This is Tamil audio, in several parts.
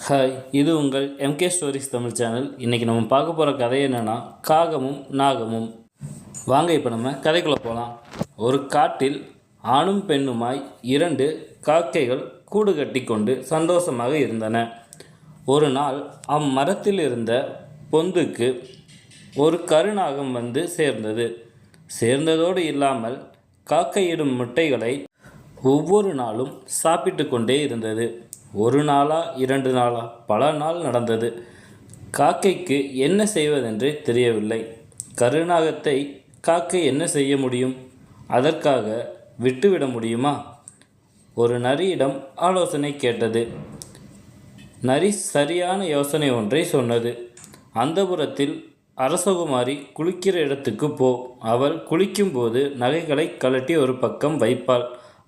ஹாய், இது உங்கள் எம்கே ஸ்டோரிஸ் தமிழ் சேனல். இன்றைக்கி நம்ம பார்க்க போகிற கதை என்னென்னா காகமும் நாகமும். வாங்க இப்போ நம்ம கதைக்குள்ளே போகலாம். ஒரு காட்டில் ஆணும் பெண்ணுமாய் 2 காக்கைகள் கூடு கட்டி கொண்டு சந்தோஷமாக இருந்தன. ஒரு நாள் அம்மரத்தில் இருந்த பொந்துக்கு ஒரு கருநாகம் வந்து சேர்ந்தது. சேர்ந்ததோடு இல்லாமல் காக்கையிடும் முட்டைகளை ஒவ்வொரு நாளும் சாப்பிட்டு கொண்டே இருந்தது. ஒரு நாளா 2 நாளா பல நாள் நடந்தது. காக்கைக்கு என்ன செய்வதென்றே தெரியவில்லை. கருநாகத்தை காக்கை என்ன செய்ய முடியும்? அதற்காக விட்டுவிட முடியுமா? ஒரு நரியிடம் ஆலோசனை கேட்டது. நரி சரியான யோசனை ஒன்றை சொன்னது. அந்தப்புறத்தில் அரசகுமாரி குளிக்கிற இடத்துக்கு போ. அவள் குளிக்கும்போது நகைகளை கழட்டி ஒரு பக்கம் வைப்பாள்.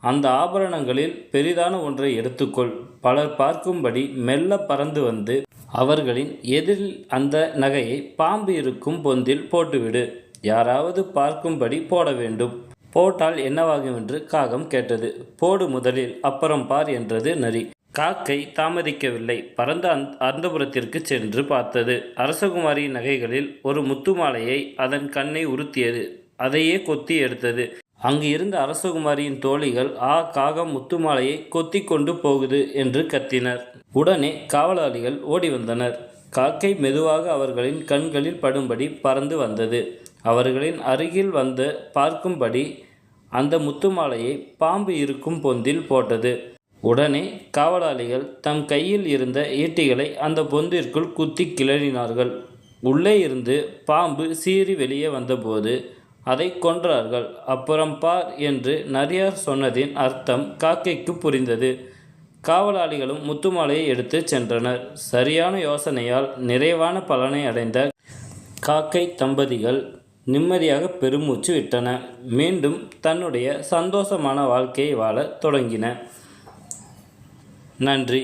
அந்த ஆபரணங்களில் பெரிதான ஒன்றை எடுத்துக்கொள். பலர் பார்க்கும்படி மெல்ல பறந்து வந்து அவர்களின் எதிரில் அந்த நகையை பாம்பு இருக்கும் பொந்தில் போட்டுவிடு. யாராவது பார்க்கும்படி போட வேண்டும். போட்டால் என்னவாகும் என்று காகம் கேட்டது. போடு முதலில், அப்புறம் பார் என்றது நரி. காக்கை தாமதிக்கவில்லை. பறந்த அந்தப்புறத்திற்கு சென்று பார்த்தது. அரசகுமாரியின் நகைகளில் ஒரு முத்து மாலையை அதன் கண்ணை உறுத்தியது. அதையே கொத்தி எடுத்தது. அங்கு இருந்த அரசகுமாரியின் தோழிகள், காகம் முத்து மாலையை கொத்தி கொண்டு போகுது என்று கத்தினர். உடனே காவலாளிகள் ஓடி வந்தனர். காக்கை மெதுவாக அவர்களின் கண்களில் படும்படி பறந்து வந்தது. அவர்களின் அருகில் வந்து பார்க்கும்படி அந்த முத்து மாலையை பாம்பு இருக்கும் பொந்தில் போட்டது. உடனே காவலாளிகள் தம் கையில் இருந்த ஈட்டிகளை அந்த பொந்திற்குள் குத்தி கிளறினார்கள். உள்ளே இருந்து பாம்பு சீறி வெளியே வந்தபோது அதை கொன்றார்கள். அப்புறம் பார் என்று நரியார் சொன்னதின் அர்த்தம் காக்கைக்கு புரிந்தது. காவலாளிகளும் முத்துமாலையை எடுத்து சென்றனர். சரியான யோசனையால் நிறைவான பலனை அடைந்த காக்கை தம்பதிகள் நிம்மதியாக பெருமூச்சு விட்டன. மீண்டும் தன்னுடைய சந்தோஷமான வாழ்க்கையை வாழ தொடங்கின. நன்றி.